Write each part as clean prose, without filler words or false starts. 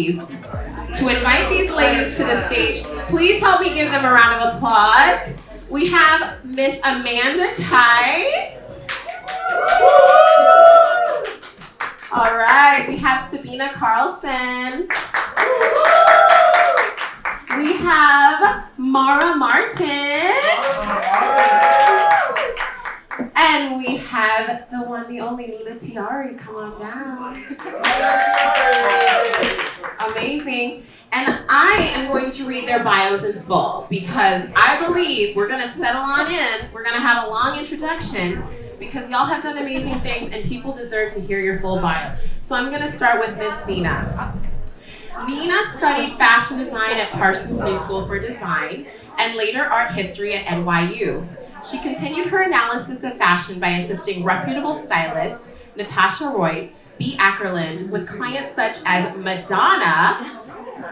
pleased to invite these ladies to the stage. Please help me give them a round of applause. We have Miss Amanda Tice. All right, we have Sabina Karlsson. We have Mara Martin. And we have the one, the only Nina Tiari. Come on down. Amazing. And I am going to read their bios in full because I believe we're going to settle on in. We're going to have a long introduction because y'all have done amazing things and people deserve to hear your full bio. So I'm going to start with Miss Nina. Nina studied fashion design at Karlsson New School for Design and later art history at NYU. She continued her analysis of fashion by assisting reputable stylist Natasha Roy, B. Ackerland, with clients such as Madonna,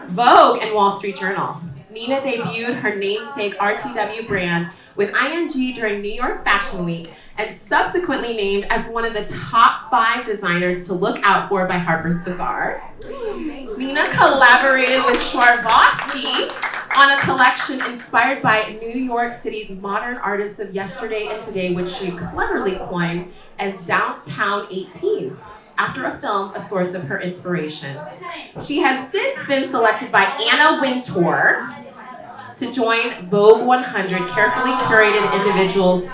Vogue, and Wall Street Journal. Nina debuted her namesake RTW brand with IMG during New York Fashion Week and subsequently named as one of the top 5 designers to look out for by Harper's Bazaar. Nina collaborated with Swarovski on a collection inspired by New York City's modern artists of yesterday and today, which she cleverly coined as Downtown 18, after a film, a source of her inspiration. She has since been selected by Anna Wintour to join Vogue 100, carefully curated individuals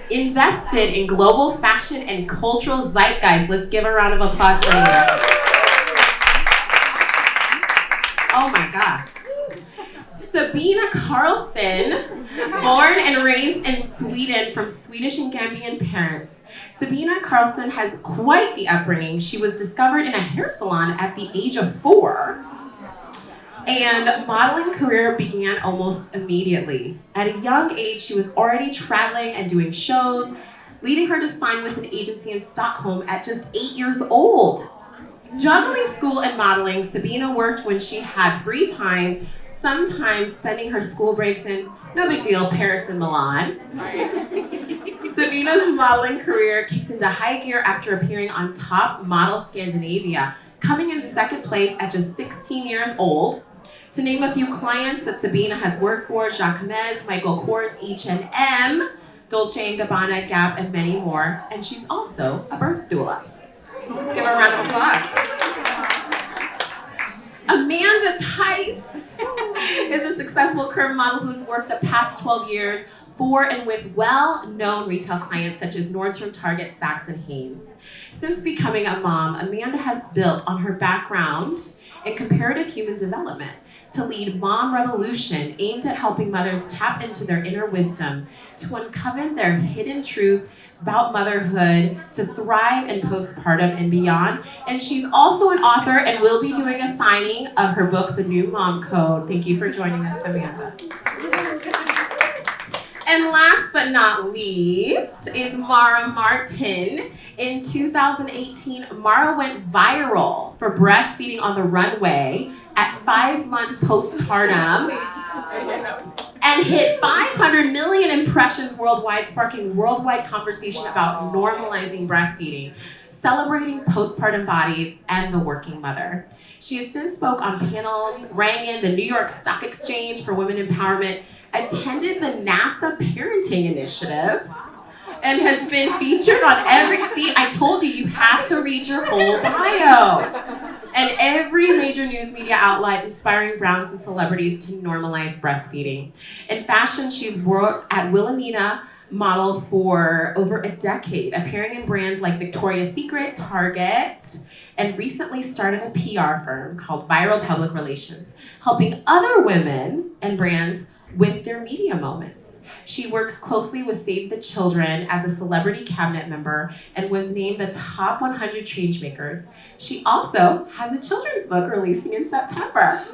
invested in global fashion and cultural zeitgeist. Let's give a round of applause for Nina. Oh my God. Sabina Karlsson, born and raised in Sweden from Swedish and Gambian parents. Sabina Karlsson has quite the upbringing. She was discovered in a hair salon at the age of 4, and modeling career began almost immediately. At a young age, she was already traveling and doing shows, leading her to sign with an agency in Stockholm at just 8 years old. Juggling school and modeling, Sabina worked when she had free time, sometimes spending her school breaks in, no big deal, Paris and Milan. Sabina's modeling career kicked into high gear after appearing on Top Model Scandinavia, coming in second place at just 16 years old. To name a few clients that Sabina has worked for, Jacquemus, Michael Kors, H&M, Dolce & Gabbana, Gap, and many more. And she's also a birth doula. Let's give her a round of applause. Amanda Tice is a successful curve model who's worked the past 12 years for and with well-known retail clients such as Nordstrom, Target, Saks, and Hanes. Since becoming a mom, Amanda has built on her background in comparative human development to lead Mom Revolution, aimed at helping mothers tap into their inner wisdom, to uncover their hidden truth about motherhood, to thrive in postpartum and beyond. And she's also an author and will be doing a signing of her book, The New Mom Code. Thank you for joining us, Amanda. And last but not least is Mara Martin. In 2018, Mara went viral for breastfeeding on the runway at 5 months postpartum and hit 500 million impressions worldwide, sparking worldwide conversation about normalizing breastfeeding, celebrating postpartum bodies, and the working mother. She has since spoke on panels, rang in the New York Stock Exchange for Women Empowerment, attended the NASA Parenting Initiative, and has been featured on every, see, I told you have to read your whole bio. And every major news media outlet inspiring brands and celebrities to normalize breastfeeding. In fashion, she's worked at Wilhelmina model for over a decade, appearing in brands like Victoria's Secret, Target, and recently started a PR firm called Viral Public Relations, helping other women and brands with their media moments. She works closely with Save the Children as a celebrity cabinet member and was named the top 100 changemakers. She also has a children's book releasing in September.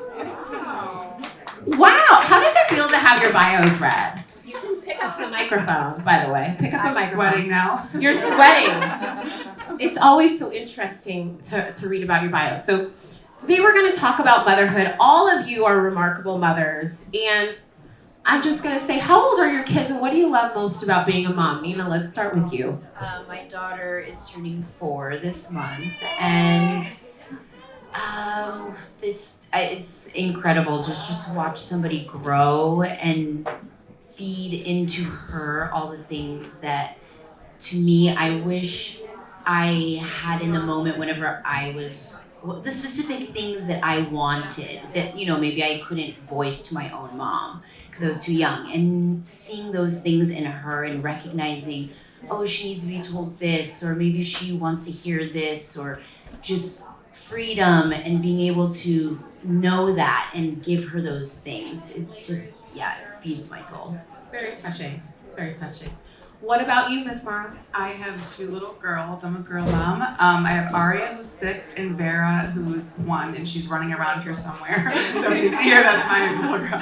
Wow, how does it feel to have your bios read? You can pick up the microphone, by the way. Pick up the microphone. I'm sweating now. You're sweating. It's always so interesting to read about your bios. So today we're going to talk about motherhood. All of you are remarkable mothers, and I'm just going to say, how old are your kids and what do you love most about being a mom? Nina, let's start with you. My daughter is turning 4 this month, and the it's incredible just to watch somebody grow and feed into her all the things that, to me, I wish I had in the moment whenever I was, the specific things that I wanted that, maybe I couldn't voice to my own mom because I was too young. And seeing those things in her and recognizing, oh, she needs to be told this, or maybe she wants to hear this, or just freedom and being able to know that and give her those things. It's just, it feeds my soul. It's very touching. It's very touching. What about you, Miss Mara? I have 2 little girls. I'm a girl mom. I have Aria, who's 6, and Vera, who's 1, and she's running around here somewhere. So if you see her, that's my little girl.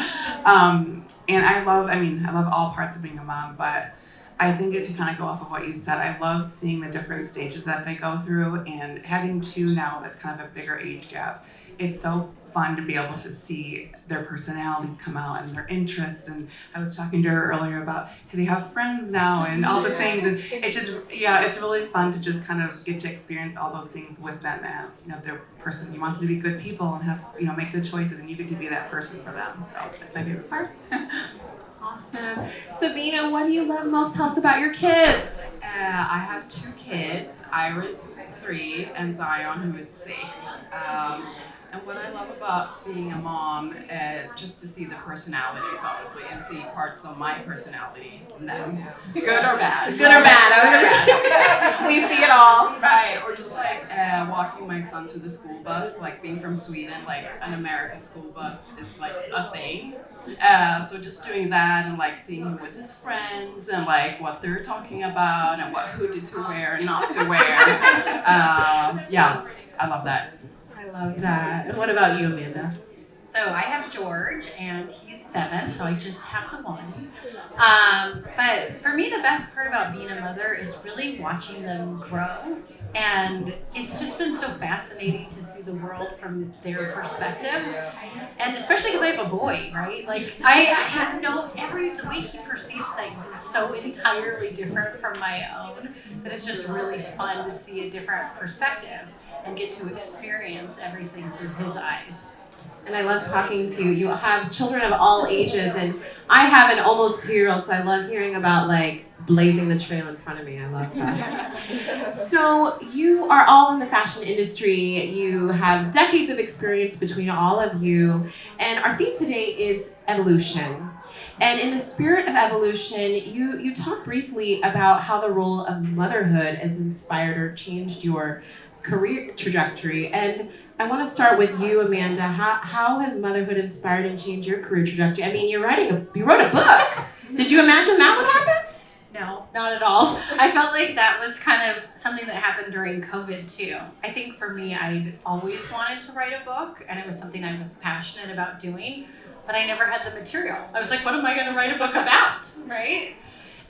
And I love all parts of being a mom, but I think to kind of go off of what you said, I love seeing the different stages that they go through, and having 2 now, that's kind of a bigger age gap. It's so fun to be able to see their personalities come out and their interests. And I was talking to her earlier about how they have friends now and all the things. And it's just, it's really fun to just kind of get to experience all those things with them as, their person. You want them to be good people and have, make good choices, and you get to be that person for them. So that's my favorite part. Awesome. Sabina, what do you love most? Tell us about your kids. I have 2 kids, Iris, who's 3, and Zion, who is 6. And what I love about being a mom, just to see the personalities, obviously, and see parts of my personality in them, good or bad. Good or bad, we see it all. Right, or just like walking my son to the school bus, like being from Sweden, like an American school bus is like a thing. So just doing that and like seeing him with his friends and like what they're talking about and what hoodie to wear and not to wear. I love that. I love that. And what about you, Amanda? So I have George, and he's 7, so I just have the 1. But for me, the best part about being a mother is really watching them grow. And it's just been so fascinating to see the world from their perspective. And especially because I have a boy, right? Like, I have the way he perceives things is so entirely different from my own that it's just really fun to see a different perspective and get to experience everything through his eyes. And I love talking to you. You have children of all ages, and I have an almost 2-year-old, so I love hearing about like blazing the trail in front of me. I love that. So you are all in the fashion industry. You have decades of experience between all of you, and our theme today is evolution. And in the spirit of evolution, you talked briefly about how the role of motherhood has inspired or changed your career trajectory. And I want to start with you, Amanda. How has motherhood inspired and changed your career trajectory? I mean, you wrote a book. Did you imagine that would happen? No, not at all. I felt like that was kind of something that happened during COVID too. I think for me, I'd always wanted to write a book, and it was something I was passionate about doing, but I never had the material. I was like, what am I going to write a book about, right?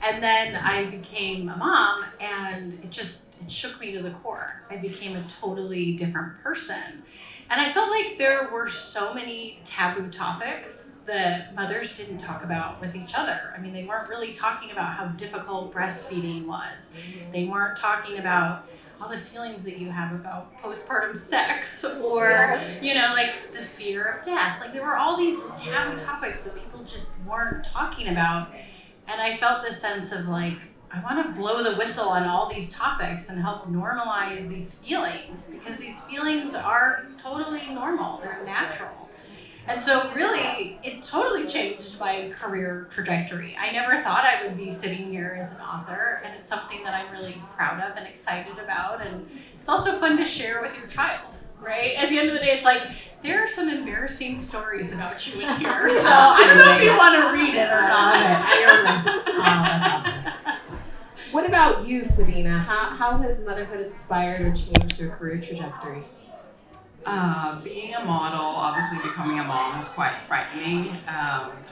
And then I became a mom, and it shook me to the core. I became a totally different person. And I felt like there were so many taboo topics that mothers didn't talk about with each other. I mean, they weren't really talking about how difficult breastfeeding was. They weren't talking about all the feelings that you have about postpartum sex or, like the fear of death. Like there were all these taboo topics that people just weren't talking about. And I felt this sense of like, I want to blow the whistle on all these topics and help normalize these feelings, because these feelings are totally normal. They're natural. And so really, it totally changed my career trajectory. I never thought I would be sitting here as an author, and it's something that I'm really proud of and excited about. And it's also fun to share with your child, right? At the end of the day, it's like, there are some embarrassing stories about you in here, so I don't know if you want to read it or not. That's awesome. What about you, Sabina? How has motherhood inspired or changed your career trajectory? Being a model, obviously becoming a mom was quite frightening.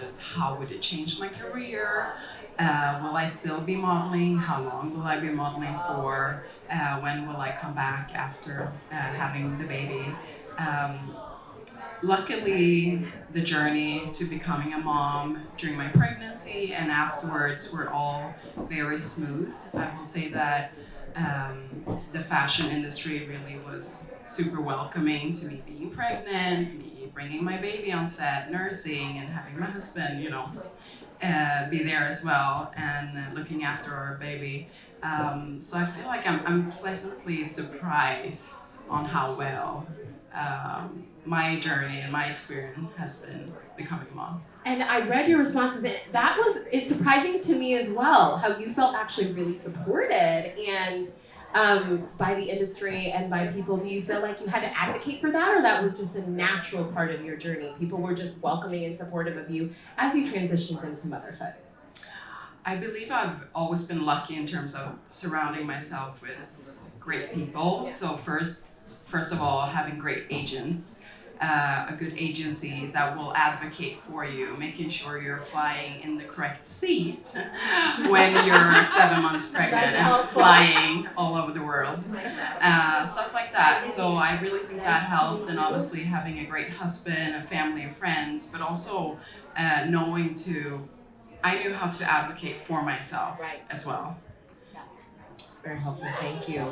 Just how would it change my career? Will I still be modeling? How long will I be modeling for? When will I come back after having the baby? Luckily, the journey to becoming a mom during my pregnancy and afterwards were all very smooth. I will say that The fashion industry really was super welcoming to me being pregnant, me bringing my baby on set, nursing, and having my husband, be there as well and looking after our baby. So I feel like I'm pleasantly surprised on how well my journey and my experience has been becoming a mom. And I read your responses, and it's surprising to me as well, how you felt actually really supported and by the industry and by people. Do you feel like you had to advocate for that, or that was just a natural part of your journey? People were just welcoming and supportive of you as you transitioned into motherhood. I believe I've always been lucky in terms of surrounding myself with great people. So first of all, having great agents, a good agency that will advocate for you, making sure you're flying in the correct seat when you're 7 months pregnant and flying all over the world, stuff like that. So I really think that helped, and obviously having a great husband and family and friends, but also I knew how to advocate for myself as well. It's very helpful, thank you.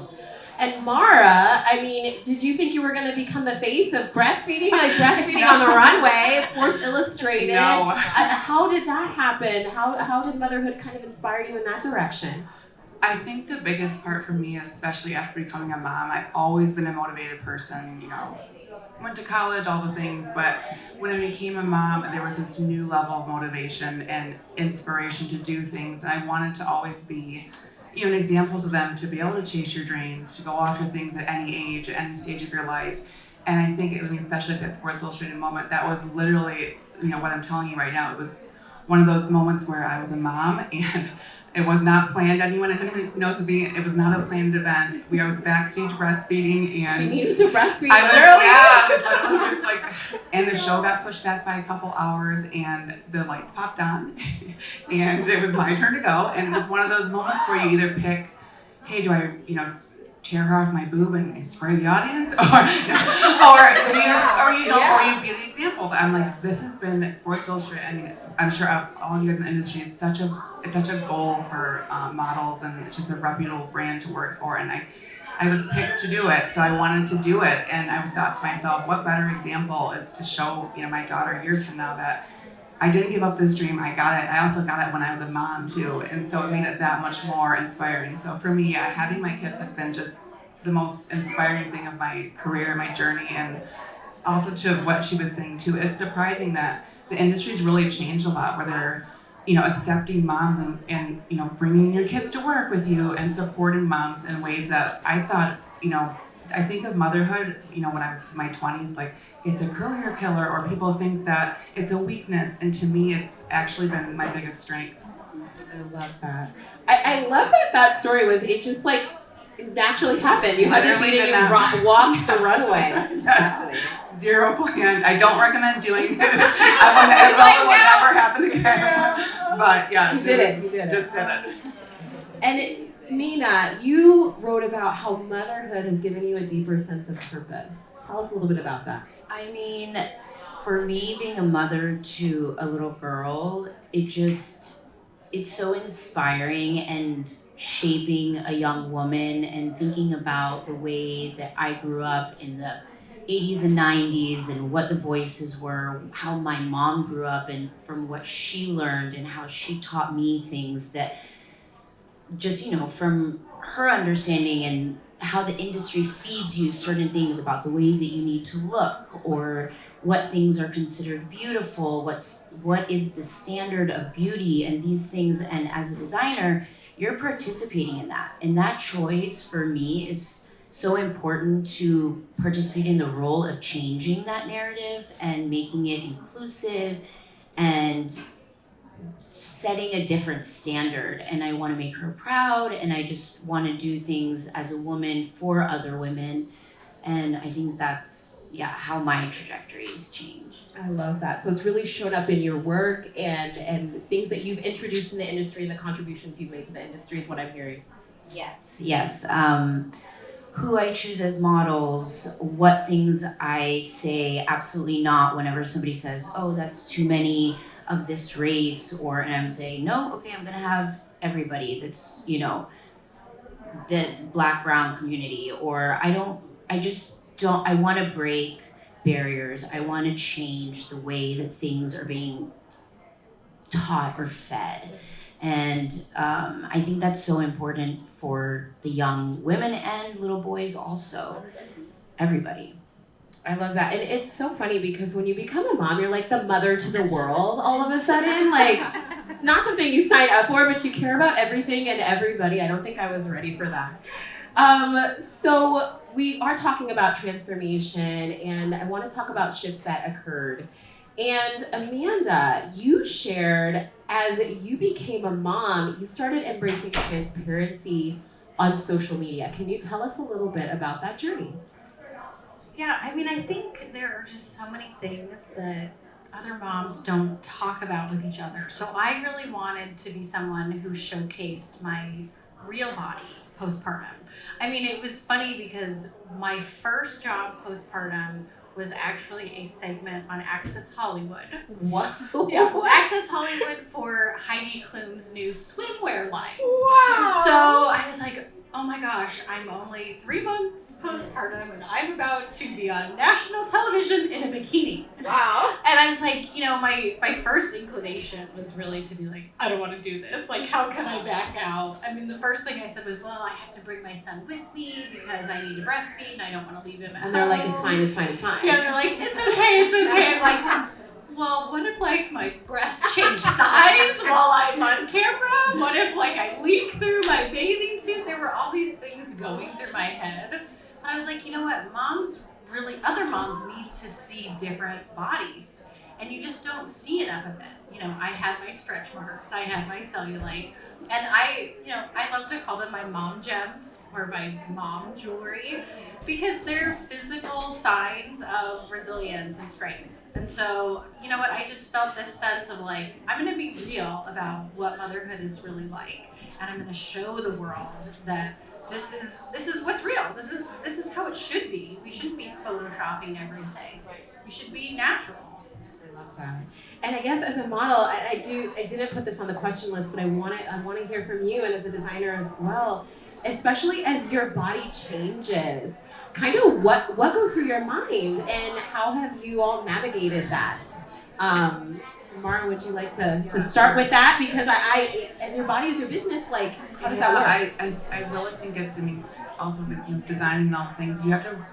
And Mara, I mean, did you think you were going to become the face of breastfeeding? Like breastfeeding on the runway, Sports Illustrated. No. How did that happen? How did motherhood kind of inspire you in that direction? I think the biggest part for me, especially after becoming a mom, I've always been a motivated person, went to college, all the things, but when I became a mom, there was this new level of motivation and inspiration to do things, and I wanted to always be an example to them, to be able to chase your dreams, to go after things at any age, at any stage of your life. And I think, especially at that Sports Illustrated moment, that was literally, what I'm telling you right now. It was one of those moments where I was a mom and it was not planned. Anyone knows it was not a planned event. I was backstage breastfeeding, and she needed to breastfeed. I was literally just like, and the show got pushed back by a couple hours, and the lights popped on, and it was my turn to go. And it was one of those moments where you either pick, hey, do I, tear her off my boob and spray the audience, or you be the example. I'm like, this has been Sports Illustrated. I mean, I'm sure all of you guys in the industry, it's such a goal for models, and it's just a reputable brand to work for. And I was picked to do it, so I wanted to do it. And I thought to myself, what better example is to show my daughter years from now that I didn't give up this dream. I got it. I also got it when I was a mom too, and so it made it that much more inspiring. So for me, having my kids has been just the most inspiring thing of my career, my journey, and also to what she was saying too. It's surprising that the industry's really changed a lot, where they're accepting moms and bringing your kids to work with you and supporting moms in ways that I thought, I think of motherhood, when I was in my 20s, like it's a career killer, or people think that it's a weakness. And to me, it's actually been my biggest strength. I love that. I love that story it just like naturally happened. You had to walk the runway. It's fascinating. Zero planned. I don't recommend doing it. It will never happen again. But yeah, you did it. Just did it. And Nina, you wrote about how motherhood has given you a deeper sense of purpose. Tell us a little bit about that. I mean, for me, being a mother to a little girl, it's so inspiring and shaping a young woman, and thinking about the way that I grew up in the 80s and 90s and what the voices were, how my mom grew up and from what she learned and how she taught me things that just, from her understanding, and how the industry feeds you certain things about the way that you need to look, or what things are considered beautiful, what is the standard of beauty and these things. And as a designer, you're participating in that. And that choice for me is so important, to participate in the role of changing that narrative and making it inclusive and setting a different standard. And I want to make her proud, and I just want to do things as a woman for other women. And I think that's how my trajectory has changed. I love that. So it's really shown up in your work and things that you've introduced in the industry, and the contributions you've made to the industry is what I'm hearing. Yes. Who I choose as models, what things I say absolutely not whenever somebody says, oh, that's too many of this race, and I'm saying, no, okay, I'm gonna have everybody. That's, the Black, brown community, or I want to break barriers. I want to change the way that things are being taught or fed. And I think that's so important for the young women and little boys also, everybody. I love that. And it's so funny because when you become a mom, you're like the mother to the world all of a sudden. Like, it's not something you sign up for, but you care about everything and everybody. I don't think I was ready for that. So we are talking about transformation, and I want to talk about shifts that occurred. And Amanda, you shared as you became a mom, you started embracing transparency on social media. Can you tell us a little bit about that journey? Yeah, I mean, I think there are just so many things that other moms don't talk about with each other. So I really wanted to be someone who showcased my real body postpartum. I mean, it was funny because my first job postpartum was actually a segment on Access Hollywood. What? Yeah, Access Hollywood for Heidi Klum's new swimwear line. Wow. So I was like, oh my gosh, I'm only 3 months postpartum and I'm about to be on national television in a bikini. Wow. And I was like, you know, my first inclination was really to be like, I don't want to do this. Like, how can I back out? I mean, the first thing I said was, well, I have to bring my son with me because I need to breastfeed and I don't want to leave him at home. And they're like, it's fine, it's fine, it's fine. Yeah, they're like, it's okay, it's okay. I'm like, well, what if like my breasts change size while I'm on camera? What if like I leak through my bathing suit? There were all these things going through my head. And I was like, you know what? Other moms need to see different bodies. And you just don't see enough of it. You know, I had my stretch marks, I had my cellulite. And I love to call them my mom gems or my mom jewelry because they're physical signs of resilience and strength. And so, you know what, I just felt this sense of like, I'm gonna be real about what motherhood is really like. And I'm gonna show the world that this is what's real. This is how it should be. We shouldn't be photoshopping everything. We should be natural. I love that. And I guess as a model, I didn't put this on the question list, but I want to hear from you and as a designer as well, especially as your body changes. Kind of what goes through your mind and how have you all navigated that? Mara, would you like to start with that? Because I as your body is your business, like how does that work? I really think it's, I mean, also with designing and all the things, you have to,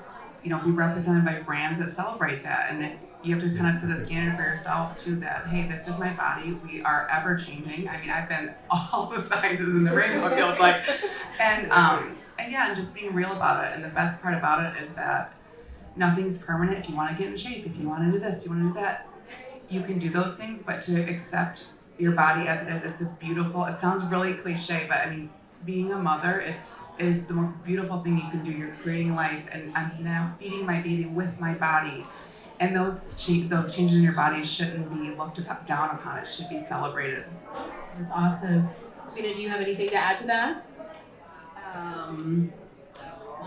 you know, be represented by brands that celebrate that, and you have to kind of set a standard for yourself too that, hey, this is my body, we are ever changing. I mean, I've been all the sizes in the rainbow, it feels like, and yeah, and just being real about it. And the best part about it is that nothing's permanent. If you want to get in shape, if you want to do this, you want to do that, you can do those things, but to accept your body as it is, it's a beautiful, it sounds really cliche, but I mean, being a mother, it is the most beautiful thing you can do. You're creating life, and I'm now feeding my baby with my body. And those changes in your body shouldn't be looked down upon. It should be celebrated. That's awesome. Sabina, do you have anything to add to that?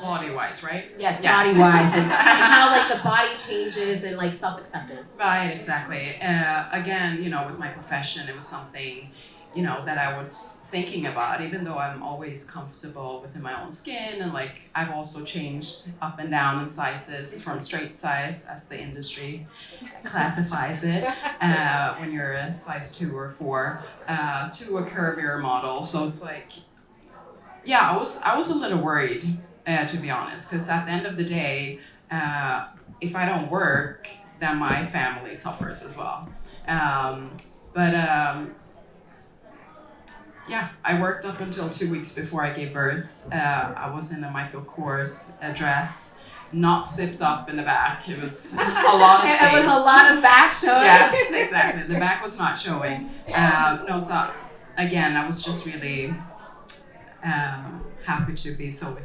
Body-wise, right? Yes. Body-wise, and how like the body changes and like self-acceptance. Right, exactly. Again, you know, with my profession, it was something, you know, that I was thinking about, even though I'm always comfortable within my own skin. And like, I've also changed up and down in sizes from straight size, as the industry classifies it, when you're a size 2 or 4, to a curvier model. So it's like, yeah, I was a little worried, to be honest, because at the end of the day, if I don't work, then my family suffers as well. Yeah, I worked up until 2 weeks before I gave birth. I was in a Michael Kors dress, not zipped up in the back. It was a lot of space. It was a lot of back showing. Yes, exactly. The back was not showing. So again, I was just really happy to be so,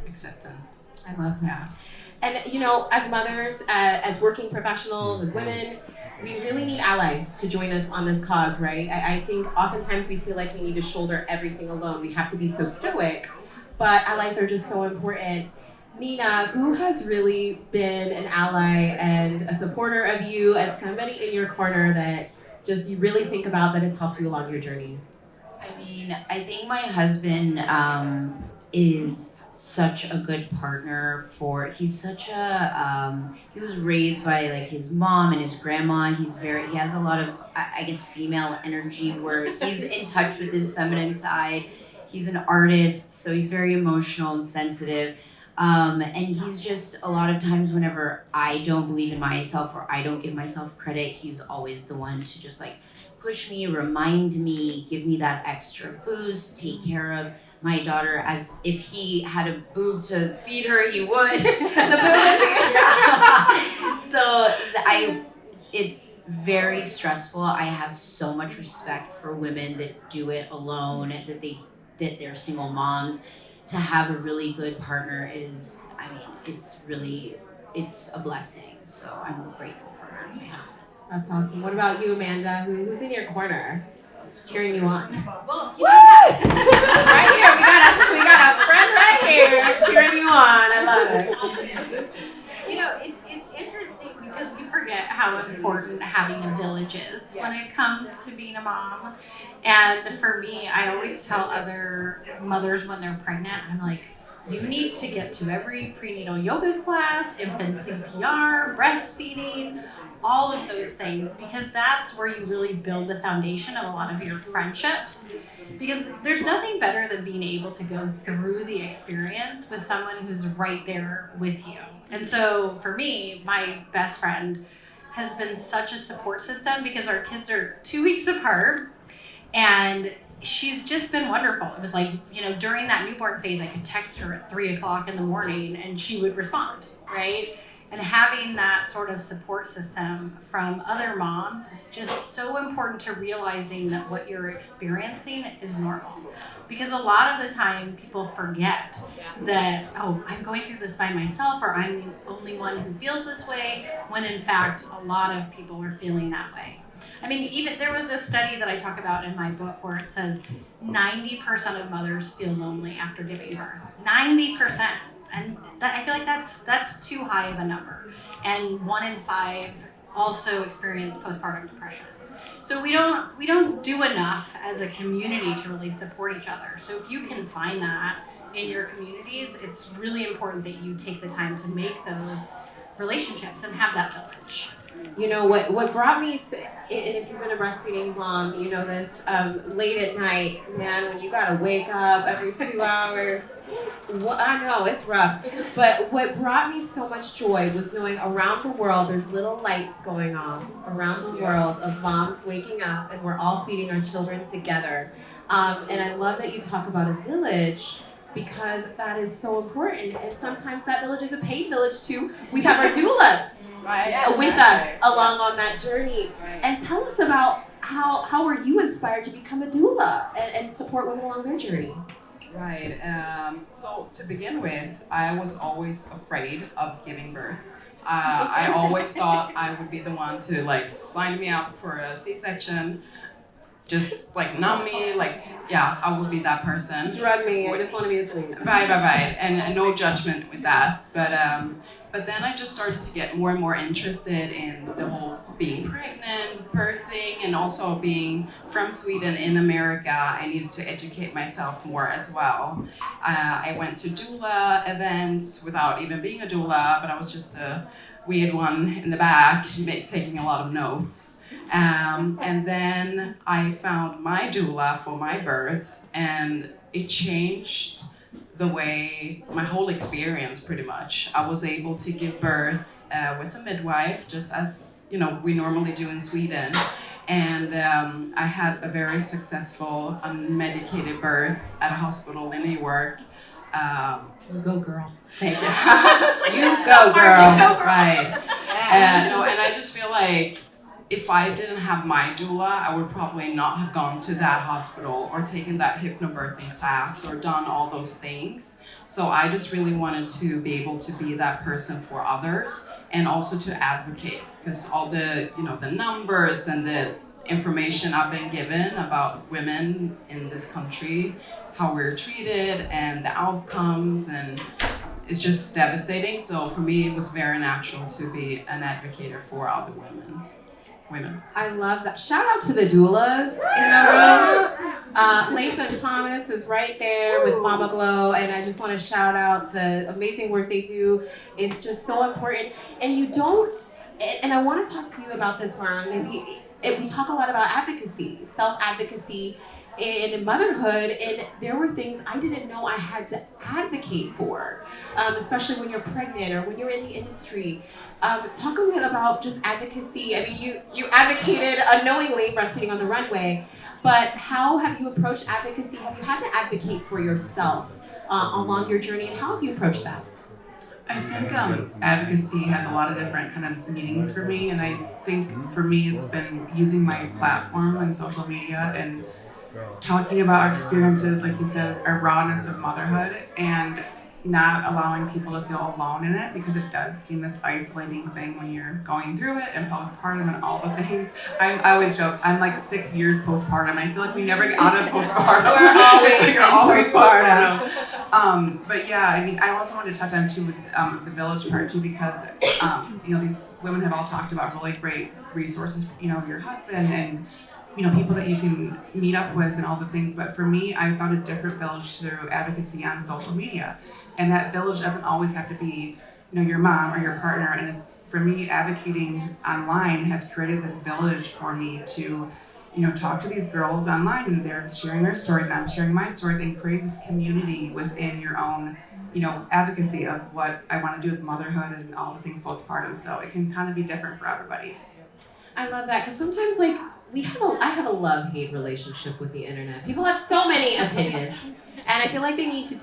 accepted. I love that. And you know, as mothers, as working professionals, as women, we really need allies to join us on this cause, right? I think oftentimes we feel like we need to shoulder everything alone. We have to be so stoic, but allies are just so important. Nina, who has really been an ally and a supporter of you and somebody in your corner that just you really think about that has helped you along your journey? I mean, I think my husband is such a good partner he's such a he was raised by like his mom and his grandma. He has a lot of I guess female energy where he's in touch with his feminine side. He's an artist, so he's very emotional and sensitive. And he's just a lot of times whenever I don't believe in myself or I don't give myself credit, he's always the one to just like push me, remind me, give me that extra boost, take care of my daughter as if he had a boob to feed her, he would. The boob is it's very stressful. I have so much respect for women that do it alone, that they're single moms. To have a really good partner is, it's a blessing. So I'm grateful for her and my husband. That's awesome. What about you, Amanda? Who's in your corner, cheering you on? Well, Right here, we got a friend right here cheering you on. I love it. it's interesting because we forget how important having a village is when it comes to being a mom. And for me, I always tell other mothers when they're pregnant, I'm like, you need to get to every prenatal yoga class, infant CPR, breastfeeding, all of those things, because that's where you really build the foundation of a lot of your friendships. Because there's nothing better than being able to go through the experience with someone who's right there with you. And so for me, my best friend has been such a support system because our kids are 2 weeks apart, and she's just been wonderful. It was like, during that newborn phase, I could text her at 3:00 in the morning and she would respond, right? And having that sort of support system from other moms is just so important to realizing that what you're experiencing is normal. Because a lot of the time people forget that, oh, I'm going through this by myself, or I'm the only one who feels this way, when in fact a lot of people are feeling that way. I mean, even there was a study that I talk about in my book where it says 90% of mothers feel lonely after giving birth. 90%. And I feel like that's too high of a number. And 1 in 5 also experience postpartum depression. So we don't do enough as a community to really support each other. So if you can find that in your communities, it's really important that you take the time to make those relationships and have that village. What brought me, and if you've been a breastfeeding mom, you know this, late at night, man, when you gotta wake up every 2 hours, I know, it's rough. But what brought me so much joy was knowing around the world, there's little lights going off around the world of moms waking up and we're all feeding our children together. And I love that you talk about a village, because that is so important. And sometimes that village is a paid village too. We have our doulas with us along on that journey. And tell us about how were you inspired to become a doula and support women along their journey? Right. So to begin with, I was always afraid of giving birth. I always thought I would be the one to sign me up for a C-section. Just numb me, I would be that person. Drug me, I just want to be asleep. Right, and no judgment with that. But then I just started to get more and more interested in the whole being pregnant, birthing, and also being from Sweden in America. I needed to educate myself more as well. I went to doula events without even being a doula, but I was just a weird one in the back, taking a lot of notes. And then I found my doula for my birth, and it changed the way, my whole experience pretty much. I was able to give birth with a midwife, just as we normally do in Sweden. And I had a very successful unmedicated birth at a hospital in New York. Go girl. Thank you. You go girl. Right. And I just feel like if I didn't have my doula, I would probably not have gone to that hospital or taken that hypnobirthing class or done all those things. So I just really wanted to be able to be that person for others and also to advocate, because all the the numbers and the information I've been given about women in this country, how we're treated and the outcomes, and it's just devastating. So for me, it was very natural to be an advocate for other women. I love that. Shout out to the doulas in the room. Lathan Thomas is right there with Mama Glow, and I just want to shout out to amazing work they do. It's just so important, and you don't. And I want to talk to you about this, Mara. We talk a lot about advocacy, self-advocacy in motherhood, and there were things I didn't know I had to advocate for, especially when you're pregnant or when you're in the industry. Talk a bit about just advocacy. I mean, you advocated unknowingly breastfeeding on the runway, but how have you approached advocacy? Have you had to advocate for yourself along your journey, and how have you approached that? I think advocacy has a lot of different kind of meanings for me, and I think for me it's been using my platform on social media and talking about our experiences, like you said, our rawness of motherhood, and not allowing people to feel alone in it, because it does seem this isolating thing when you're going through it and postpartum and all the things. I always joke, I'm like 6 years postpartum. I feel like we never get out of postpartum. We're always postpartum. But yeah, I mean, I also wanted to touch on too with the village part too, because these women have all talked about really great resources, your husband and people that you can meet up with and all the things. But for me, I found a different village through advocacy on social media. And that village doesn't always have to be, your mom or your partner. And it's, for me, advocating online has created this village for me to, talk to these girls online, and they're sharing their stories, I'm sharing my stories, and create this community within your own, advocacy of what I want to do with motherhood and all the things postpartum. So it can kind of be different for everybody. I love that, because sometimes I have a love-hate relationship with the internet. People have so many opinions, and I feel like they need to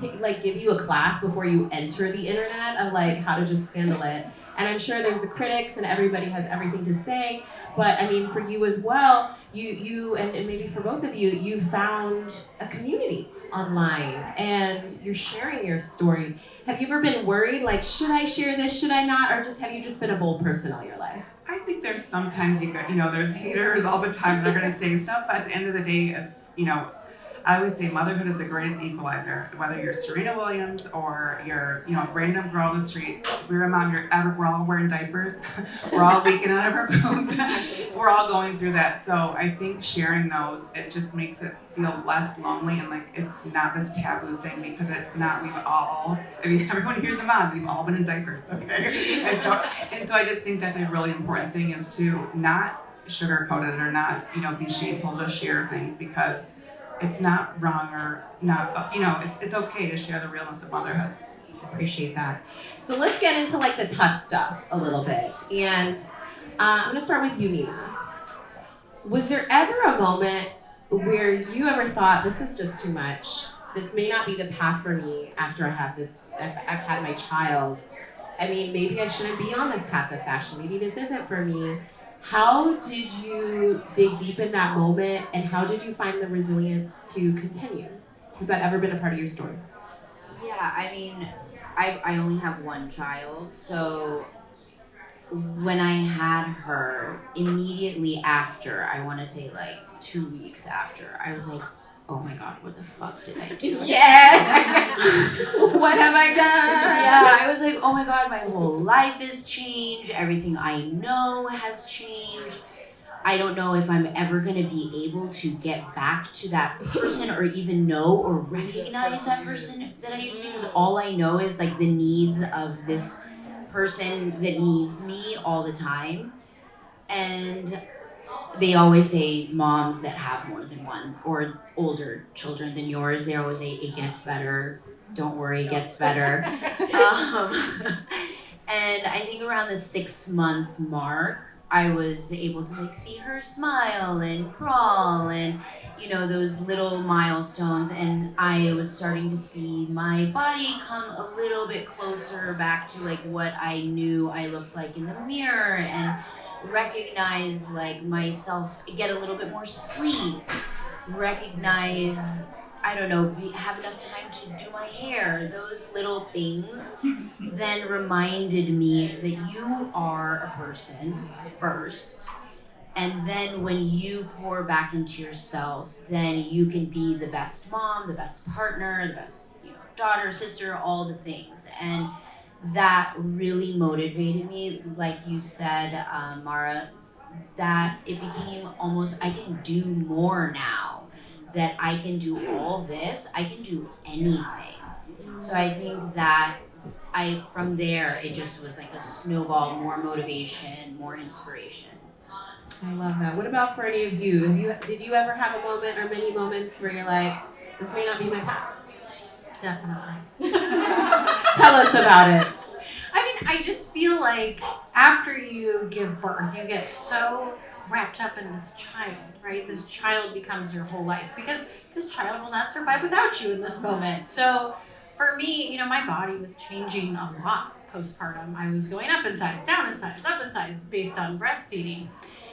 give you a class before you enter the internet of how to just handle it. And I'm sure there's the critics, and everybody has everything to say. But I mean, for you as well, you and maybe for both of you, you found a community online, and you're sharing your stories. Have you ever been worried, should I share this, should I not, or have you just been a bold person all your life? I think there's sometimes there's haters all the time that are going to say stuff, but at the end of the day, I always say motherhood is the greatest equalizer. Whether you're Serena Williams or you're, a random girl on the street, if you're a mom, we're all wearing diapers, we're all leaking out of our boobs, we're all going through that. So I think sharing those, it just makes it feel less lonely, and it's not this taboo thing, because it's not. Everyone here's a mom, we've all been in diapers, okay? And so I just think that's a really important thing, is to not sugarcoat it or not, be shameful to share things, because it's not wrong or not, it's okay to share the realness of motherhood. Appreciate that. So let's get into the tough stuff a little bit. And I'm going to start with you, Nina. Was there ever a moment where you ever thought, this is just too much? This may not be the path for me after I've had my child. I mean, maybe I shouldn't be on this path of fashion. Maybe this isn't for me. How did you dig deep in that moment, and how did you find the resilience to continue? Has that ever been a part of your story? Yeah, I mean, I only have one child, so when I had her, immediately after, I want to say 2 weeks after, I was like, oh my God, what the fuck did I do? Yeah! What have I done? Yeah, I was like, oh my God, my whole life has changed. Everything I know has changed. I don't know if I'm ever going to be able to get back to that person, or even know or recognize that person that I used to be, because all I know is the needs of this person that needs me all the time. And they always say moms that have more than one, or older children than yours, they always say it gets better. Don't worry, it gets better. And I think around the 6-month mark, I was able to see her smile and crawl and those little milestones, and I was starting to see my body come a little bit closer back to what I knew I looked like in the mirror, and recognize myself, get a little bit more sleep, recognize, I don't know, have enough time to do my hair. Those little things then reminded me that you are a person first, and then when you pour back into yourself, then you can be the best mom, the best partner, the best daughter, sister, all the things. And that really motivated me, like you said, Mara, that it became almost, I can do more now that I can do all this, I can do anything. So I think that from there, it just was like a snowball, more motivation, more inspiration. I love that. What about for any of you? Did you ever have a moment or many moments where you're like, this may not be my path? Definitely. Tell us about it. I mean, I just feel like after you give birth, you get so wrapped up in this child, right? This child becomes your whole life because this child will not survive without you in this moment. So for me, you know, my body was changing a lot postpartum. I was going up in size, down in size, up in size based on breastfeeding.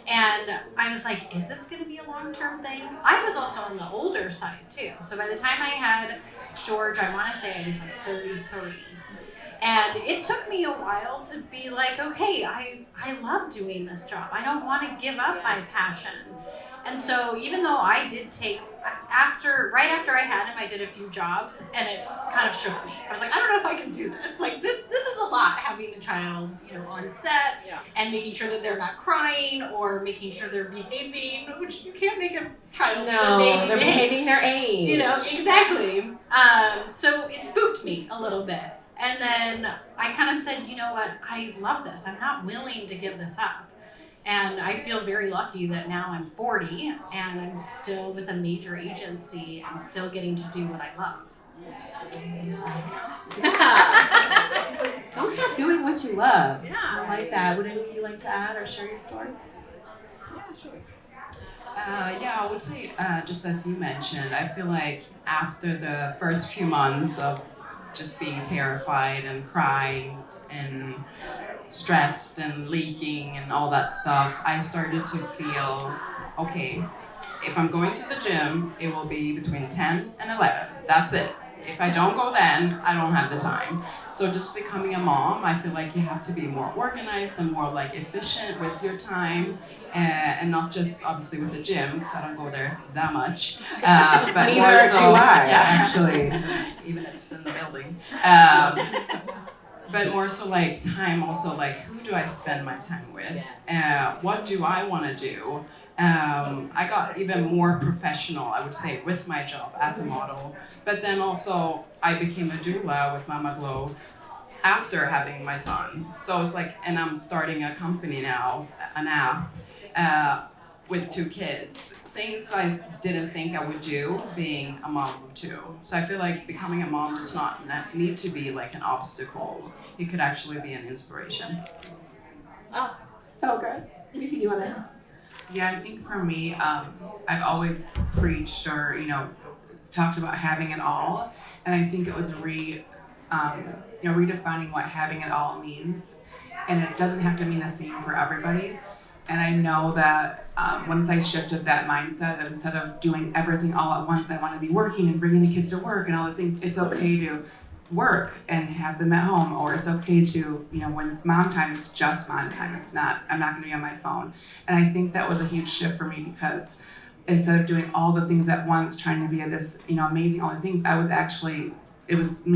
And I was like, is this going to be a long-term thing? I was also on the older side too. So by the time I had George, I want to say I was like 33. And it took me a while to be like, okay, I love doing this job. I don't want to give up my passion. And so even though I did take, right after I had him, I did a few jobs and it kind of shook me. I was like, I don't know if I can do this. Like this is a lot, having a child, you know, on set and making sure that they're not crying or making sure they're behaving, which you can't make a child They're behaving their age. You know, exactly. So it spooked me a little bit. And then I kind of said, you know what, I love this. I'm not willing to give this up. And I feel very lucky that now I'm 40 and I'm still with a major agency. I'm still getting to do what I love. Yeah. Don't stop doing what you love. Yeah. I like that. Would any of you like to add or share your story? Yeah, sure. I would say, just as you mentioned, I feel like after the first few months of just being terrified and crying and stressed and leaking and all that stuff, I started to feel, okay, if I'm going to the gym, it will be between 10 and 11. That's it. If I don't go then, I don't have the time. So just becoming a mom, I feel like you have to be more organized and more like efficient with your time, and not just obviously with the gym, because I don't go there that much. But Neither more do so, I, yeah, actually. even if it's in the building. But more so like time also, like who do I spend my time with? What do I want to do? I got even more professional, I would say, with my job as a model. But then also I became a doula with Mama Glow after having my son. So it's like, and I'm starting a company now, an app, with 2 kids. Things I didn't think I would do being a mom of 2. So I feel like becoming a mom does not need to be like an obstacle. It could actually be an inspiration. Oh, so good. You want to? Yeah, I think for me, I've always preached or, you know, talked about having it all. And I think it was redefining what having it all means. And it doesn't have to mean the same for everybody. And I know that once I shifted that mindset, instead of doing everything all at once, I want to be working and bringing the kids to work and all the things. It's okay to work and have them at home, or it's okay to, you know, when it's mom time, it's just mom time. It's not, I'm not going to be on my phone. And I think that was a huge shift for me, because instead of doing all the things at once, trying to be this, you know, amazing all the things, I was actually, I was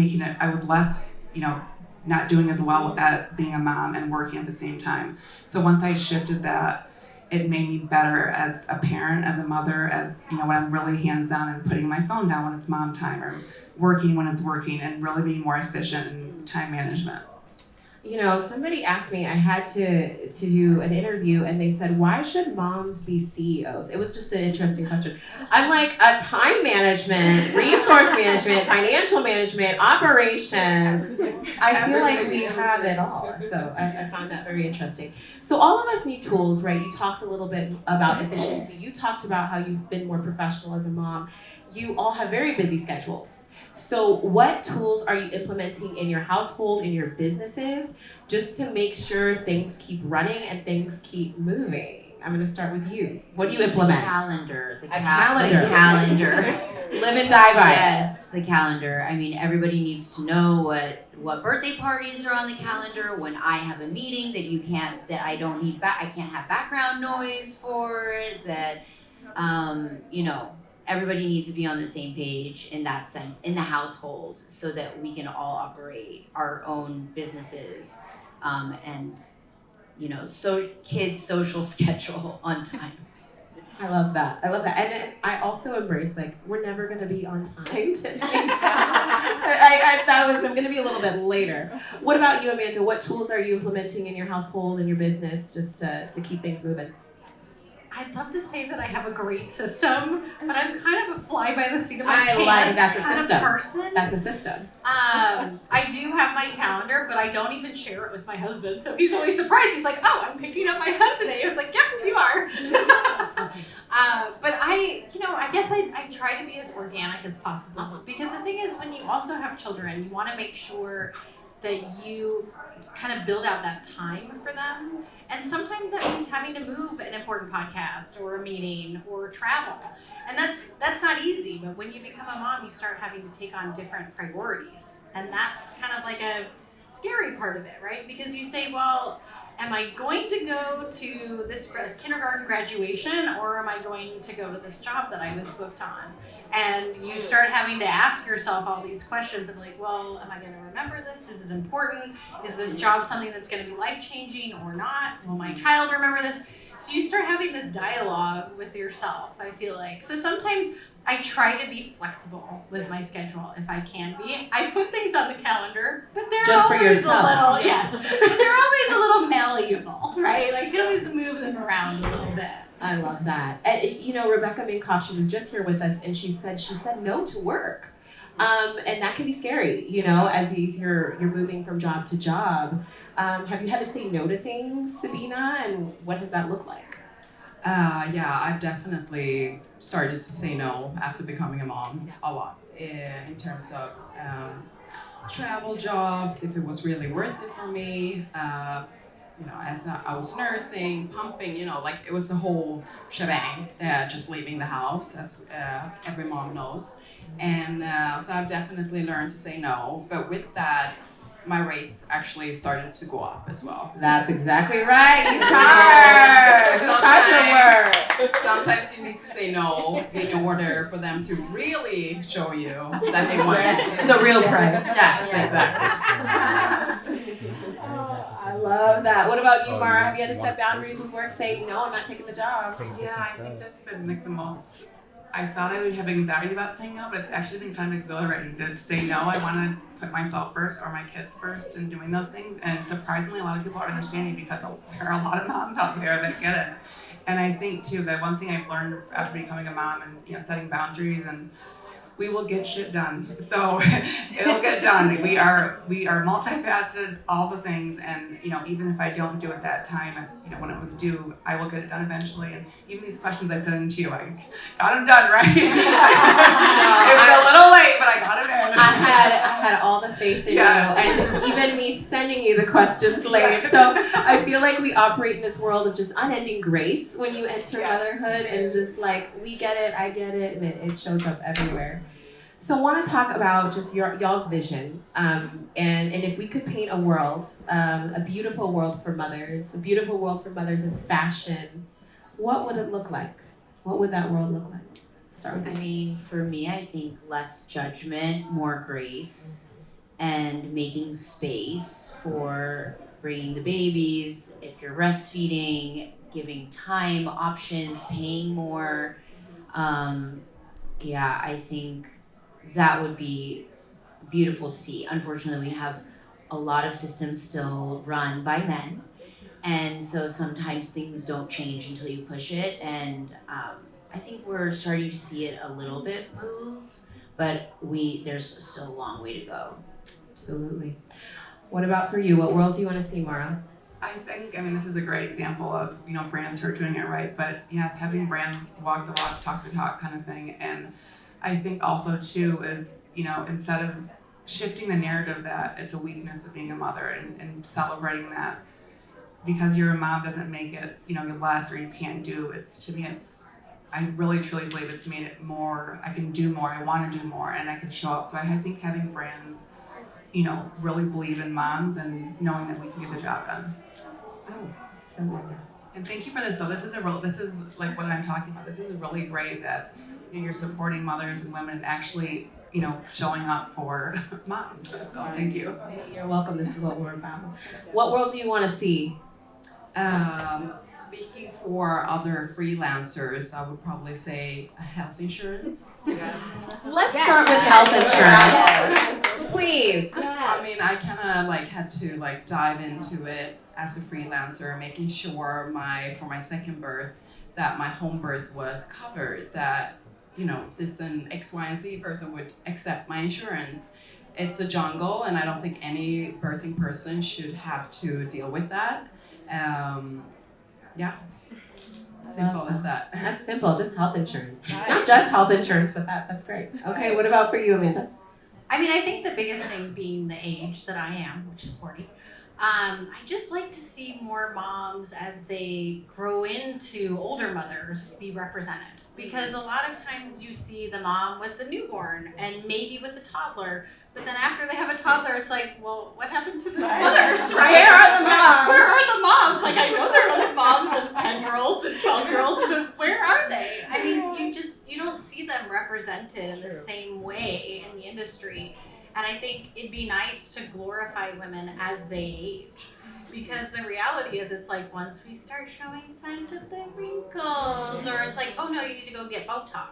less, you know, not doing as well at being a mom and working at the same time. So once I shifted that, it made me better as a parent, as a mother, as, you know, when I'm really hands-on and putting my phone down when it's mom time, or working when it's working, and really being more efficient in time management. You know, somebody asked me, I had to do an interview, and they said, why should moms be CEOs? It was just an interesting question. I'm like, time management, resource management, financial management, operations. I feel like we have it all. So I found that very interesting. So all of us need tools, right? You talked a little bit about efficiency. You talked about how you've been more professional as a mom. You all have very busy schedules. So what tools are you implementing in your household, in your businesses, just to make sure things keep running and things keep moving? I'm going to start with you. What do you implement? Calendar. A calendar. The calendar. Live and die by it. Yes, the calendar. I mean, everybody needs to know what birthday parties are on the calendar, when I have a meeting that I don't need I can't have background noise for, that, you know, everybody needs to be on the same page in that sense, in the household, so that we can all operate our own businesses, and, you know, so kids' social schedule on time. I love that. I love that. And I also embrace, like, we're never going to be on time to things. I'm going to be a little bit later. What about you, Amanda? What tools are you implementing in your household and your business just to keep things moving? I'd love to say that I have a great system, but I'm kind of a fly by the seat of my I pants like that's a kind system. of person. That's a system. I do have my calendar, but I don't even share it with my husband, so he's always surprised. He's like, "Oh, I'm picking up my son today." I was like, "Yep, you are." But I guess I try to be as organic as possible because the thing is, when you also have children, you want to make sure that you kind of build out that time for them. And sometimes that means having to move an important podcast or a meeting or travel. And that's not easy, but when you become a mom, you start having to take on different priorities. And that's kind of like a scary part of it, right? Because you say, well, am I going to go to this kindergarten graduation or am I going to go to this job that I was booked on? And you start having to ask yourself all these questions of like, well, am I going to remember this? Is it important? Is this job something that's going to be life-changing or not? Will my child remember this? So you start having this dialogue with yourself, I feel like. So sometimes I try to be flexible with my schedule if I can be. I put things on the calendar, but they're Just for always yourself. a little, yes, but they're always a little malleable, right? Like you can always move them around a little bit. I love that. And, Rebecca Minkoff, she was just here with us, and she said no to work. And that can be scary, as you're moving from job to job. Have you had to say no to things, Sabina, and what does that look like? Yeah, I've definitely started to say no after becoming a mom a lot in terms of travel jobs, if it was really worth it for me. As I was nursing, pumping, like it was the whole shebang, just leaving the house, as every mom knows. And so I've definitely learned to say no, but with that, my rates actually started to go up as well. That's exactly right. You charge. You charge your work. Sometimes you need to say no in order for them to really show you that they want The real price. Yes, exactly. I love that. What about you, Mara? Have you had to set boundaries with work? Say, no, I'm not taking the job. Yeah, I think that's been like the most. I thought I would have anxiety about saying no, but it's actually been kind of exhilarating to say no. I want to put myself first or my kids first in doing those things. And surprisingly, a lot of people are understanding because there are a lot of moms out there that get it. And I think too that one thing I've learned after becoming a mom and setting boundaries, and we will get shit done. So it'll get done. We are multifaceted, all the things, and even if I don't do it that time, when it was due, I will get it done eventually. And even these questions I sent into you, I got them done, right? It was a little late, but I got it in. I had all the faith in you, and even me sending you the questions late. So I feel like we operate in this world of just unending grace when you enter motherhood, and just like we get it, I get it, and it shows up everywhere. So I want to talk about just y'all's vision, and if we could paint a world, a beautiful world for mothers, a beautiful world for mothers in fashion, what would it look like? What would that world look like? Start with you. For me, I think less judgment, more grace, and making space for bringing the babies, if you're breastfeeding, giving time, options, paying more. I think that would be beautiful to see. Unfortunately, we have a lot of systems still run by men, and so sometimes things don't change until you push it, and I think we're starting to see it a little bit move, but there's still a long way to go. Absolutely. What about for you? What world do you want to see, Mara? I think, this is a great example of, brands who are doing it right, but yes, having brands walk the walk, talk the talk kind of thing. And I think also too is, instead of shifting the narrative that it's a weakness of being a mother and celebrating that because you're a mom doesn't make it, less or you can't do. I really truly believe it's made it more, I can do more, I want to do more, and I can show up. So I think having brands, really believe in moms and knowing that we can get the job done. Oh, so wonderful. And thank you for this. So this is like what I'm talking about. This is really great that you're supporting mothers and women and actually, showing up for moms. So thank you. You're welcome. This is what we're about. What world do you want to see? Speaking for other freelancers, I would probably say a health insurance. Let's start with health insurance. Please. I mean, I kind of like had to like dive into it as a freelancer, making sure for my second birth that my home birth was covered, that this an X, Y, and Z person would accept my insurance. It's a jungle, and I don't think any birthing person should have to deal with that. Yeah, simple as that. That's simple, just health insurance. Not just health insurance, but that's great. Okay, what about for you, Amanda? I mean, I think the biggest thing being the age that I am, which is 40. I just like to see more moms as they grow into older mothers be represented. Because a lot of times you see the mom with the newborn and maybe with the toddler, but then after they have a toddler, it's like, well, what happened to the mothers, right? Where are the moms? Where are the moms? Like, I know there are other moms of 10-year-olds and 12-year-olds, but where are they? I mean, you don't see them represented in the same way in the industry. And I think it'd be nice to glorify women as they age. Because the reality is, it's like once we start showing signs of the wrinkles, or it's like, oh no, you need to go get Botox,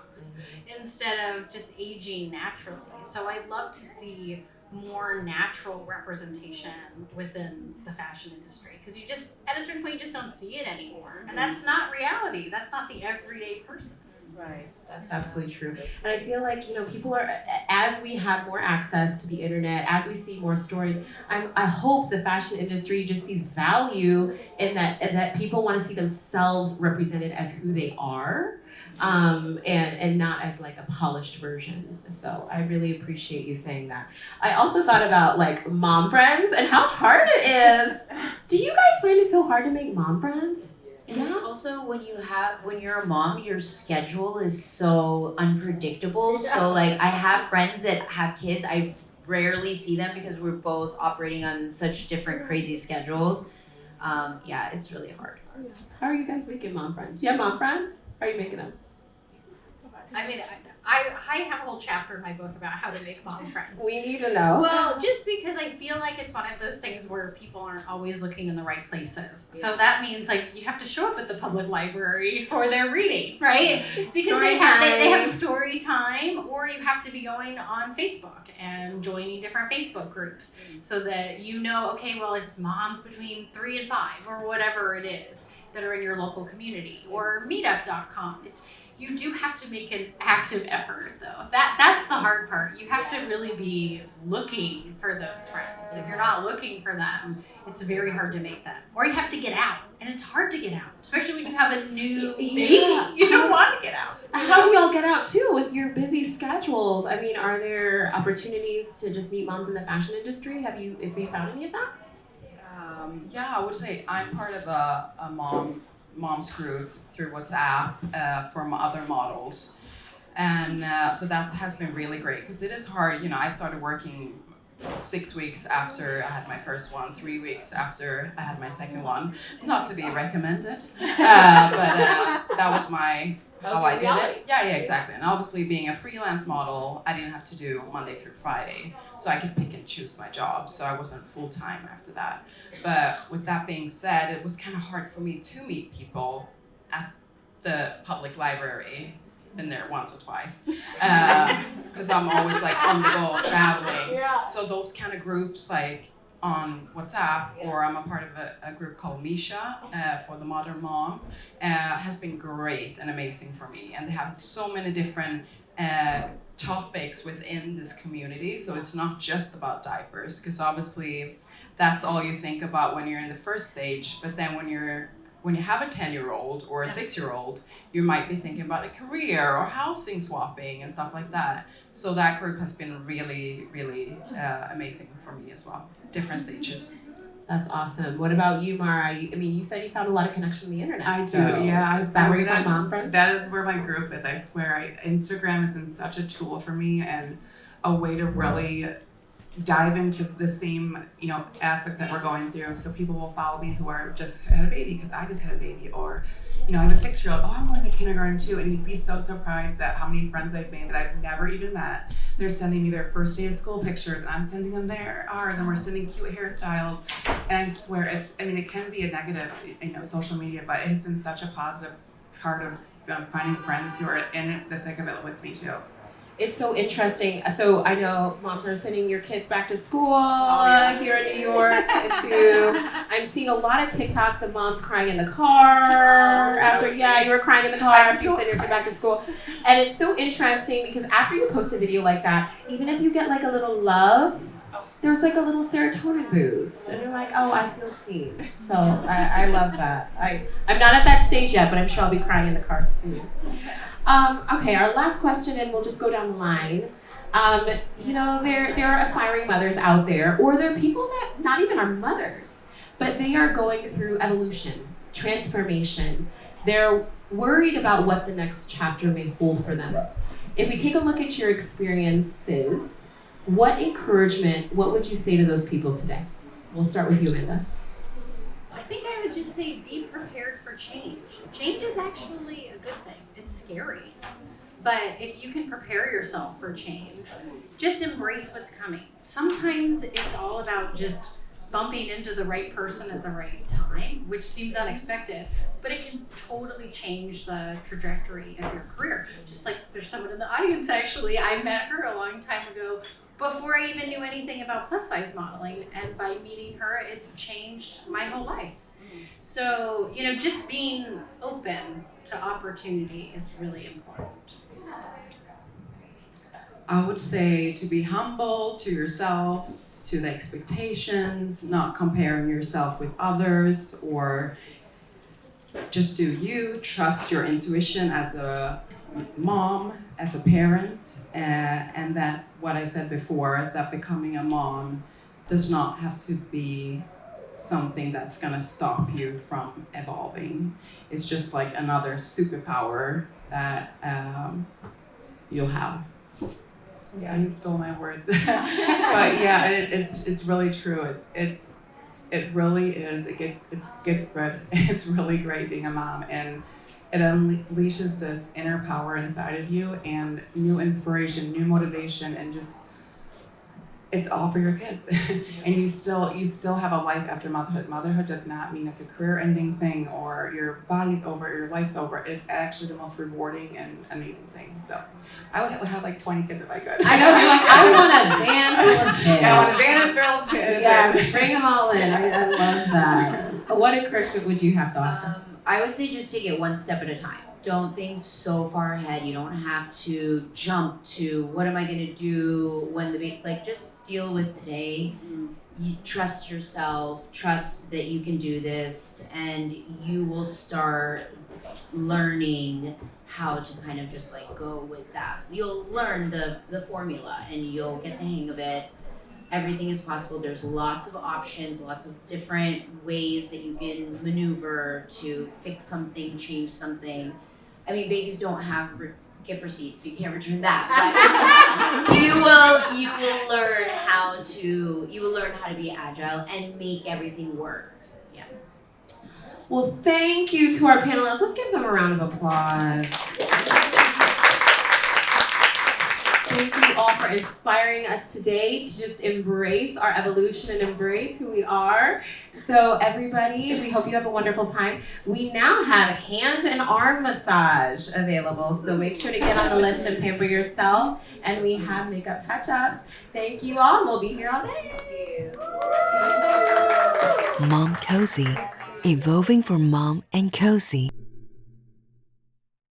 instead of just aging naturally. So I'd love to see more natural representation within the fashion industry. Because you just, at a certain point, you just don't see it anymore. And that's not reality. That's not the everyday person. Right, that's absolutely true. And I feel like, people are, as we have more access to the internet, as we see more stories, I hope the fashion industry just sees value in that people want to see themselves represented as who they are, and not as like a polished version. So I really appreciate you saying that. I also thought about like mom friends and how hard it is. Do you guys find it so hard to make mom friends? And also when you're a mom, your schedule is so unpredictable. So like I have friends that have kids. I rarely see them because we're both operating on such different crazy schedules. It's really hard. How are you guys making mom friends? Do you have mom friends? How are you making them? I mean, I have a whole chapter in my book about how to make mom friends. We need to know. Well, just because I feel like it's one of those things where people aren't always looking in the right places. Yeah. So that means like you have to show up at the public library for their reading, right? Because they have story time, or you have to be going on Facebook and joining different Facebook groups so that okay, well, it's moms between 3 and 5 or whatever it is that are in your local community, or meetup.com. You do have to make an active effort, though. That's the hard part. You have to really be looking for those friends. If you're not looking for them, it's very hard to make them. Or you have to get out, and it's hard to get out, especially when you have a new baby. You don't want to get out. How do y'all get out too with your busy schedules? I mean, are there opportunities to just meet moms in the fashion industry? Have you found any of that? I would say I'm part of a mom's group through WhatsApp from other models, and so that has been really great because it is hard. I started working 6 weeks after I had my first one, 3 weeks after I had my second one. Not to be recommended, but that was how I did it. Yeah, exactly. And obviously being a freelance model, I didn't have to do Monday through Friday, so I could pick and choose my job. So I wasn't full time after that. But with that being said, it was kind of hard for me to meet people at the public library. Been there once or twice because I'm always like on the go traveling. Yeah. So those kind of groups like on WhatsApp, or I'm a part of a group called Misha for the Modern Mom, has been great and amazing for me. And they have so many different topics within this community. So it's not just about diapers, because obviously that's all you think about when you're in the first stage. But then when you have a 10-year-old or a 6-year-old, you might be thinking about a career or housing swapping and stuff like that. So that group has been really, really amazing for me as well. Different stages. That's awesome. What about you, Mara? You said you found a lot of connection on the internet. I do, yeah. Is that where you find mom friends? That is where my group is. I swear, Instagram has been such a tool for me and a way to really dive into the same, aspects that we're going through. So people will follow me who are just had a baby because I just had a baby, or, I have a 6-year-old. Oh, I'm going to kindergarten too. And you'd be so surprised at how many friends I've made that I've never even met. They're sending me their first day of school pictures, and I'm sending them ours, and we're sending cute hairstyles. And I swear, it can be a negative, social media, but it has been such a positive part of finding friends who are in the thick of it with me too. It's so interesting. So I know moms are sending your kids back to school here in New York. I'm seeing a lot of TikToks of moms crying in the car after, you were crying in the car after you sent your kid back to school. And it's so interesting because after you post a video like that, even if you get like a little love, there's like a little serotonin boost. And you're like, oh, I feel seen. So I love that. I'm not at that stage yet, but I'm sure I'll be crying in the car soon. Okay, our last question, and we'll just go down the line. There are aspiring mothers out there, or there are people that not even are mothers, but they are going through evolution, transformation. They're worried about what the next chapter may hold for them. If we take a look at your experiences, what would you say to those people today? We'll start with you, Linda. I think I would just say be prepared for change. Change is actually a good thing. It's scary. But if you can prepare yourself for change, just embrace what's coming. Sometimes it's all about just bumping into the right person at the right time, which seems unexpected, but it can totally change the trajectory of your career. Just like there's someone in the audience, actually, I met her a long time ago before I even knew anything about plus size modeling, and by meeting her, it changed my whole life. So, just being open to opportunity is really important. I would say to be humble to yourself, to the expectations, not comparing yourself with others, or just do you, trust your intuition as a mom, as a parent, and that what I said before, that becoming a mom does not have to be something that's gonna stop you from evolving. It's just like another superpower that you'll have. Yeah, you stole my words. But yeah, it's really true. It really is. It gets good. It's really great being a mom, and it unleashes this inner power inside of you and new inspiration, new motivation, and just it's all for your kids. And you still have a life after motherhood. Motherhood does not mean it's a career-ending thing or your body's over, your life's over. It's actually the most rewarding and amazing thing. So I would have like 20 kids if I could. I know, you're like, I want a van full of kids. Yeah, I want a van full of kids. Yeah, bring them all in. I love that. What encouragement would you have to offer? I would say just take it one step at a time. Don't think so far ahead. You don't have to jump to what am I going to do when just deal with today. You trust yourself, trust that you can do this, and you will start learning how to kind of just like go with that. You'll learn the formula and you'll get the hang of it. Everything is possible. There's lots of options, lots of different ways that you can maneuver to fix something, change something. I mean, babies don't have gift receipts, so you can't return that. But you will learn how to be agile and make everything work. Yes. Well, thank you to our panelists. Let's give them a round of applause. Thank you all for inspiring us today to just embrace our evolution and embrace who we are. So everybody, we hope you have a wonderful time. We now have hand and arm massage available, so make sure to get on the list and pamper yourself. And we have makeup touch-ups. Thank you all. We'll be here all day. Momcozy, evolving for mom and cozy.